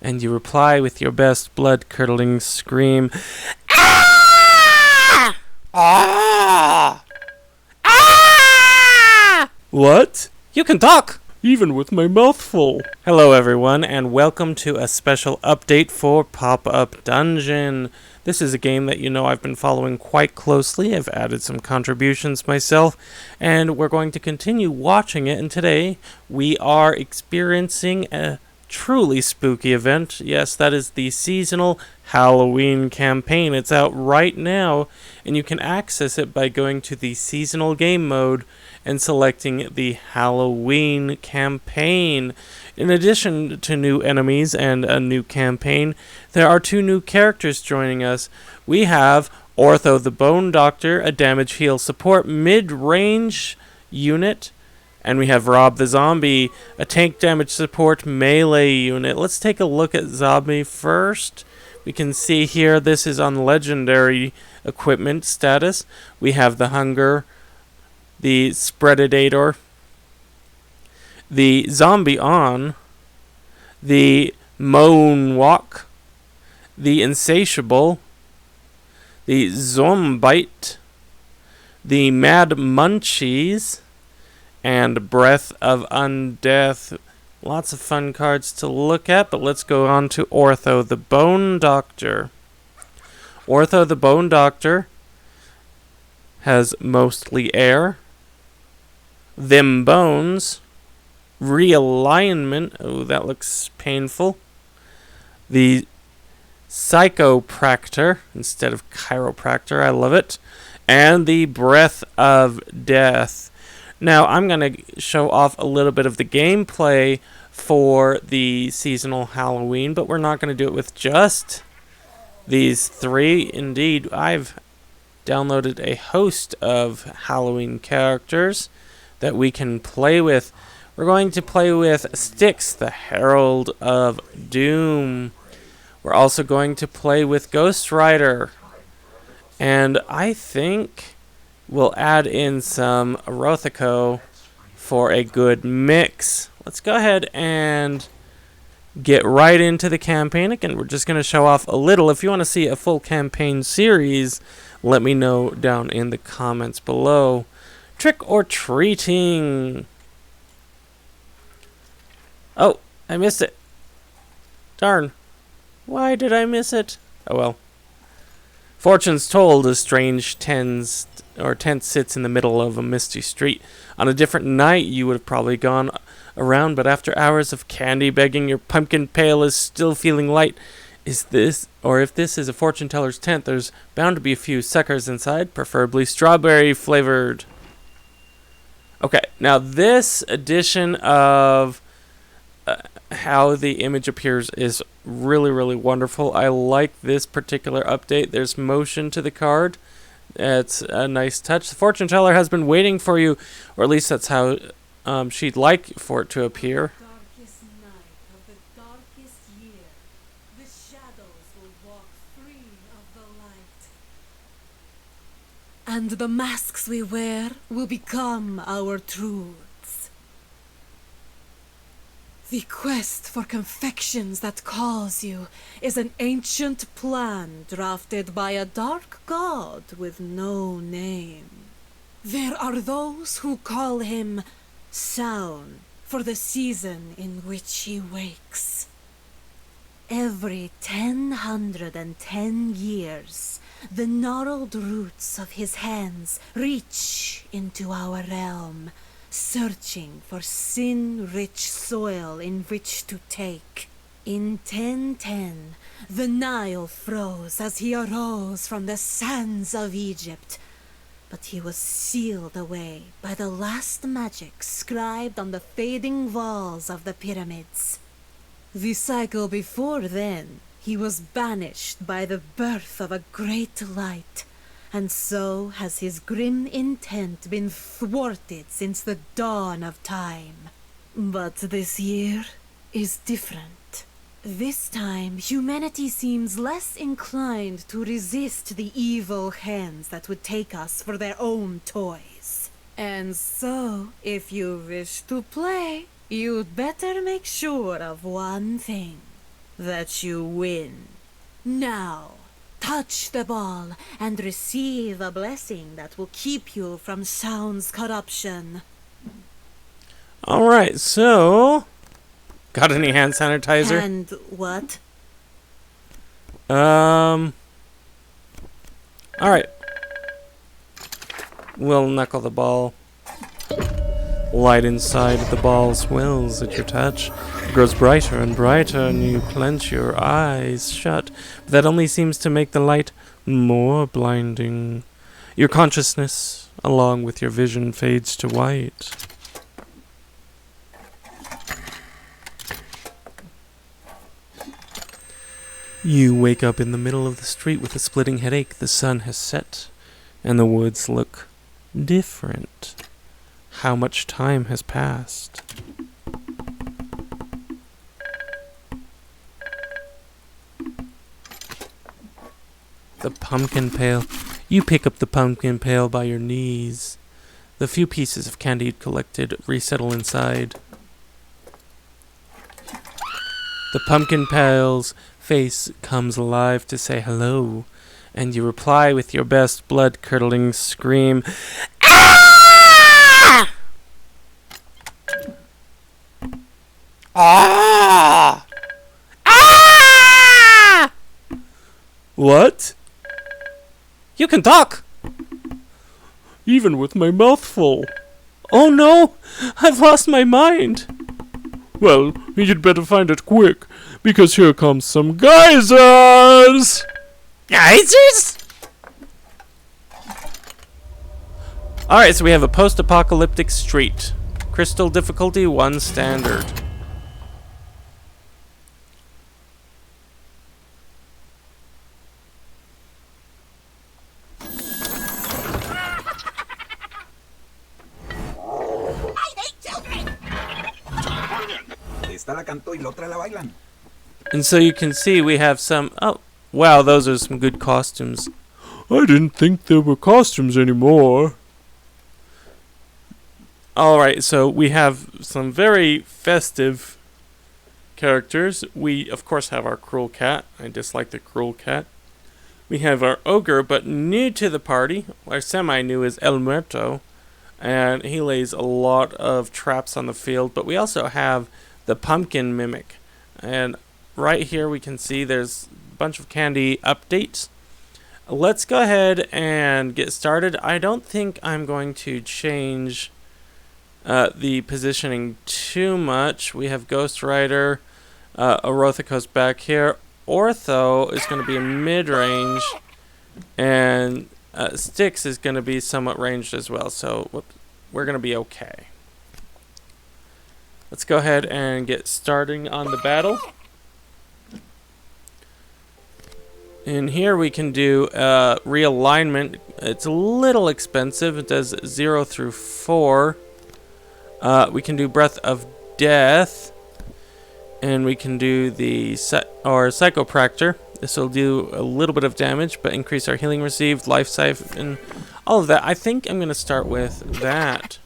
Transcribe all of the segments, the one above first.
and you reply with your best blood-curdling scream. Ah! Ah! Ah! What? You can talk! Even with my mouth full. Hello everyone, and welcome to a special update for Popup Dungeon. This is a game that you know I've been following quite closely. I've added some contributions myself, and we're going to continue watching it, and today we are experiencing a truly spooky event. Yes, that is the seasonal Halloween campaign. It's out right now, and you can access it by going to the seasonal game mode and selecting the Halloween campaign. In addition to new enemies and a new campaign, there are two new characters joining us. We have Ortho the Bone Doctor, a damage heal support mid-range unit, and we have Rob the Zombie, a tank damage support melee unit. Let's take a look at Zombie first. We can see here this is on legendary equipment status. We have the Hunger, the Spreadator, the Zombie On, the Moonwalk, the Insatiable, the Zombite, the Mad Munchies, and Breath of Undeath. Lots of fun cards to look at, but let's go on to Ortho the Bone Doctor. Ortho the Bone Doctor has mostly air, them bones, realignment, oh that looks painful, the Psychopractor instead of Chiropractor, I love it, and the Breath of Death. Now I'm going to show off a little bit of the gameplay for the seasonal Halloween, but we're not going to do it with just these three. Indeed, I've downloaded a host of Halloween characters that we can play with. We're going to play with Styx, the Herald of Doom. We're also going to play with Ghost Rider. And I think we'll add in some Orothico for a good mix. Let's go ahead and get right into the campaign. Again, we're just going to show off a little. If you want to see a full campaign series, let me know down in the comments below. Trick or treating. Oh, I missed it. Darn. Why did I miss it? Oh well. Fortune's told, a strange tent sits in the middle of a misty street. On a different night, you would have probably gone around, but after hours of candy begging, your pumpkin pail is still feeling light. If this is a fortune teller's tent, there's bound to be a few suckers inside, preferably strawberry flavored. Okay, now this edition of how the image appears is really, really wonderful. I like this particular update. There's motion to the card. It's a nice touch. The fortune teller has been waiting for you, or at least that's how she'd like for it to appear. Darkest night of the darkest year, the shadows will walk free of the light. And the masks we wear will become our truths. The quest for confections that calls you is an ancient plan drafted by a dark god with no name. There are those who call him Sown for the season in which he wakes. Every 1,010 years, the gnarled roots of his hands reach into our realm, searching for sin-rich soil in which to take. In 1010, the Nile froze as he arose from the sands of Egypt, but he was sealed away by the last magic scribed on the fading walls of the pyramids. The cycle before then, he was banished by the birth of a great light, and so has his grim intent been thwarted since the dawn of time. But this year is different. This time, humanity seems less inclined to resist the evil hands that would take us for their own toys. And so, if you wish to play, you'd better make sure of one thing. that you win. Now, touch the ball and receive a blessing that will keep you from sound's corruption. Alright, so... Got any hand sanitizer? And what? Alright. We'll knuckle the ball. Light inside the ball swells at your touch. It grows brighter and brighter, and you clench your eyes shut. But that only seems to make the light more blinding. Your consciousness, along with your vision, fades to white. You wake up in the middle of the street with a splitting headache. The sun has set, and the woods look different. How much time has passed? The pumpkin pail. You pick up the pumpkin pail by your knees. The few pieces of candy you'd collected resettle inside. The pumpkin pail's face comes alive to say hello, and you reply with your best blood-curdling scream. Ah! Ah! Ah! What? You can talk! Even with my mouth full. Oh no! I've lost my mind! Well, you'd better find it quick, because here comes some geysers! Geysers? Alright, so we have a post-apocalyptic street. Crystal difficulty 1 standard. And so you can see we have some... Oh, wow, those are some good costumes. I didn't think there were costumes anymore. Alright, so we have some very festive characters. We, of course, have our cruel cat. I dislike the cruel cat. We have our ogre, but new to the party, or semi-new, is El Muerto. And he lays a lot of traps on the field. But we also have the pumpkin mimic. And right here we can see there's a bunch of candy updates. Let's go ahead and get started. I don't think I'm going to change the positioning too much. We have Ghost Rider, Orothico's back here. Ortho is going to be in mid-range, and Styx is going to be somewhat ranged as well, so we're going to be okay. Let's go ahead and get starting on the battle. In here we can do realignment. It's a little expensive. It does 0 through 4. We can do Breath of Death, and we can do the Psychopractor. This will do a little bit of damage, but increase our healing received, life siphon, all of that. I think I'm going to start with that.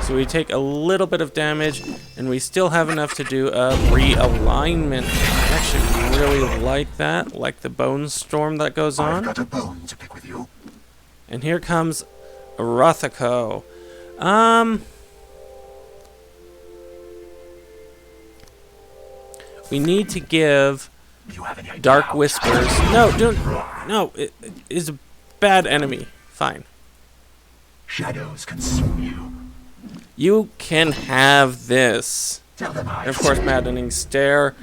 So we take a little bit of damage, and we still have enough to do a realignment. I actually really like that, like the bone storm that goes on. I've got a bone to pick with you. And here comes Orothico. We need to give Dark Whispers. No, don't. No, it is a bad enemy. Fine. Shadows consume you. You can have this. And of course, Maddening Stare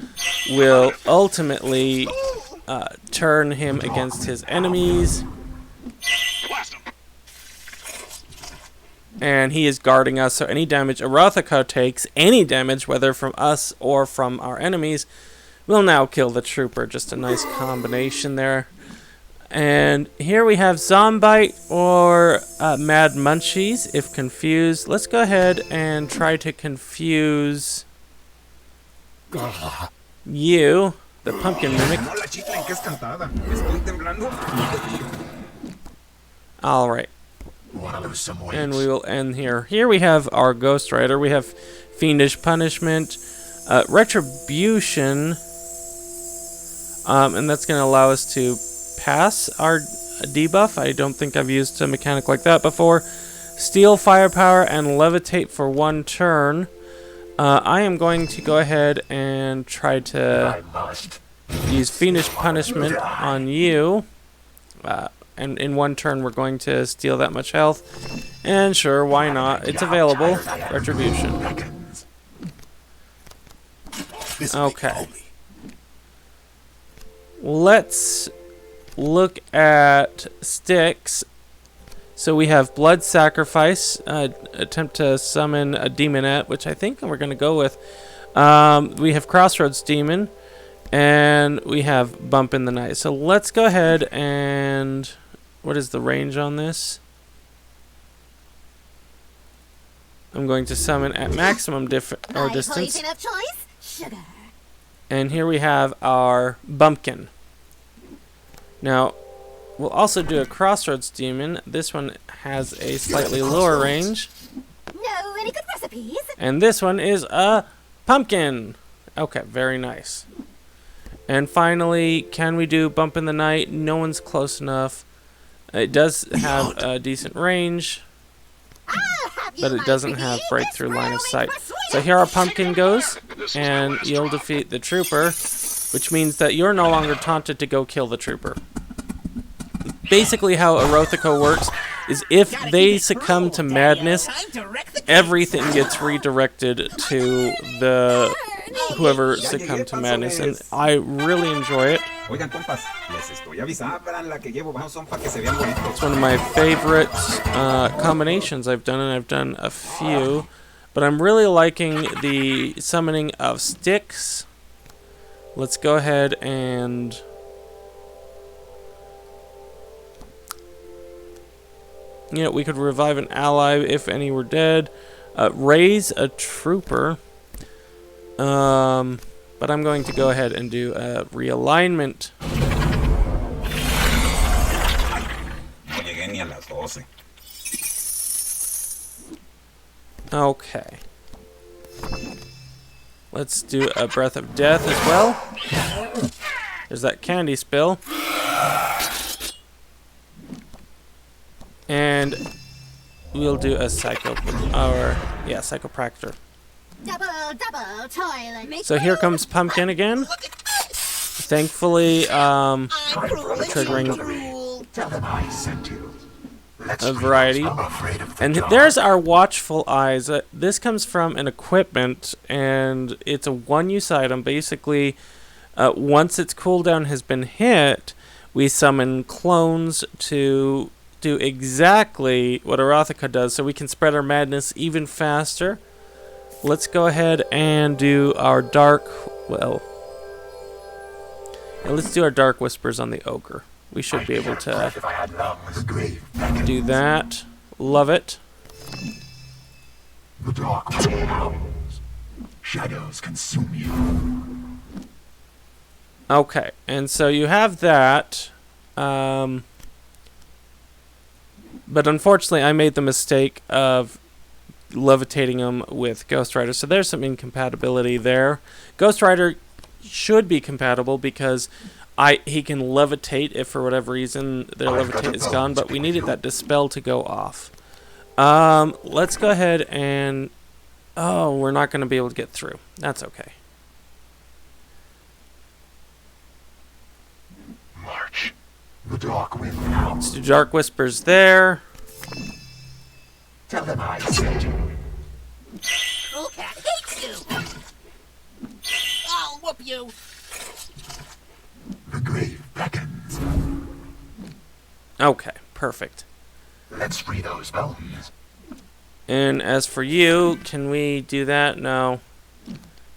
will ultimately turn him against his enemies. And he is guarding us, so any damage Orothico takes, any damage, whether from us or from our enemies, will now kill the trooper. Just a nice combination there. And here we have Zombite or Mad Munchies, if confused. Let's go ahead and try to confuse you, the pumpkin mimic. Alright. And we will end here. Here we have our Ghost Rider. We have Fiendish Punishment, Retribution, and that's going to allow us to pass our debuff. I don't think I've used a mechanic like that before. Steal firepower and levitate for 1 turn. I am going to go ahead and try to use Fiendish Punishment on you. And in 1 turn we're going to steal that much health. And sure, why not? It's available. Retribution. Okay. Let's look at sticks. So we have Blood Sacrifice, attempt to summon a Demonette, which I think we're going to go with. We have Crossroads Demon, and we have Bump in the Night. So let's go ahead and... What is the range on this? I'm going to summon at maximum distance. And here we have our Bumpkin. Now, we'll also do a Crossroads Demon. This one has a slightly lower range. No, any good recipes? And this one is a Pumpkin. Okay, very nice. And finally, can we do Bump in the Night? No one's close enough. It does have a decent range, but it doesn't have breakthrough line of sight. So here our Pumpkin goes, and you'll defeat the Trooper, which means that you're no longer taunted to go kill the Trooper. Basically how Erothico works is if they succumb to madness, everything gets redirected to the whoever succumbed to madness, and I really enjoy it. It's one of my favorite combinations I've done, and I've done a few, but I'm really liking the summoning of sticks. Let's go ahead and we could revive an ally if any were dead. Raise a trooper. But I'm going to go ahead and do a realignment. Okay. Let's do a Breath of Death as well. There's that candy spill. And we'll do a Psychopractor. Double toilet. So here comes Pumpkin again. Thankfully, triggering a variety. And there's our Watchful Eyes. This comes from an equipment, and it's a one-use item. Basically, once its cooldown has been hit, we summon clones to do exactly what Erothica does, so we can spread our madness even faster. Let's go ahead and do our let's do our Dark Whispers on the Ogre. We should be able to do that. Love it. The dark howls. Shadows consume you. Okay, and so you have that. But unfortunately, I made the mistake of levitating him with Ghost Rider, so there's some incompatibility there. Ghost Rider should be compatible because he can levitate if for whatever reason their levitate is gone, but we needed that dispel to go off. Let's go ahead and we're not going to be able to get through. That's okay. March. The dark wind howls. Let's do Dark Whispers there. Tell them I sent you. Cool Cat hates you. I'll whoop you. The grave beckons. Okay, perfect. Let's free those bones. And as for you, can we do that? No.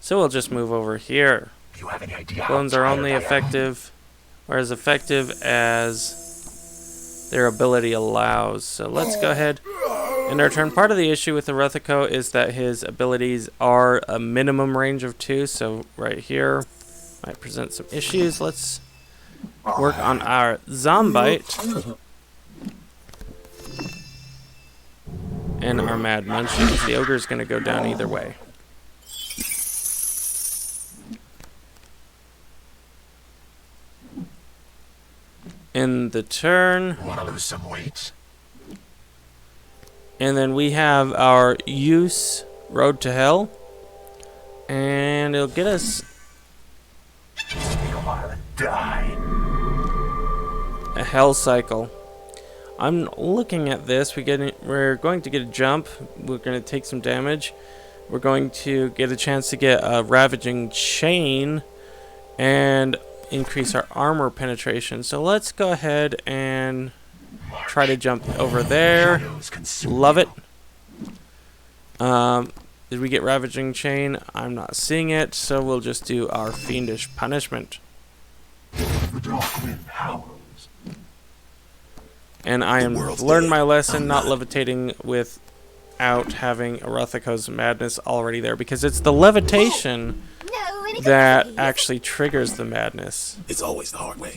So we'll just move over here. Do you have any idea? Bones are only effective, or as effective as their ability allows. So let's go ahead and our turn. Part of the issue with Erothico is that his abilities are a minimum range of 2, so right here might present some issues. Let's work on our Zombite and our Mad Munchies. The Ogre's going to go down either way. in the turn. Wanna lose some weight? And then we have our use Road to Hell. And it'll get us Take a while and die. a Hell Cycle. I'm looking at this. We're going to get a jump. We're going to take some damage. We're going to get a chance to get a Ravaging Chain and increase our armor penetration. So let's go ahead and try to jump over there. Shadows consume Love it. you. Did we get Ravaging Chain? I'm not seeing it, so we'll just do our Fiendish Punishment. The dark wind howls. And I am learned my lesson, not levitating without having Erothico's Madness already there, because it's the levitation No, any that goodies. actually triggers the madness. It's always the hard way.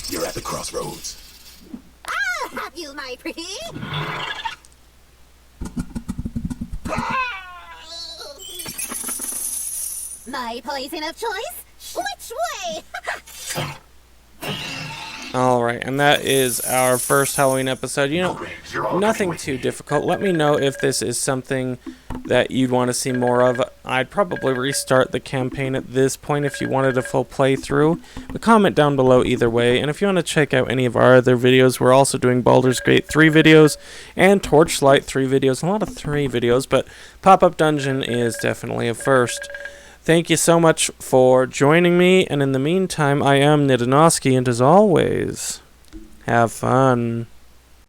You're at the crossroads. I'll have you, my pretty. My poison of choice? Which way? Alright, and that is our first Halloween episode. You know, nothing too difficult. Let me know if this is something that you'd want to see more of. I'd probably restart the campaign at this point if you wanted a full playthrough. But comment down below either way. And if you want to check out any of our other videos, we're also doing Baldur's Gate 3 videos and Torchlight 3 videos. A lot of 3 videos, but Pop-Up Dungeon is definitely a first. Thank you so much for joining me, and in the meantime, I am Nidanoski, and as always, have fun.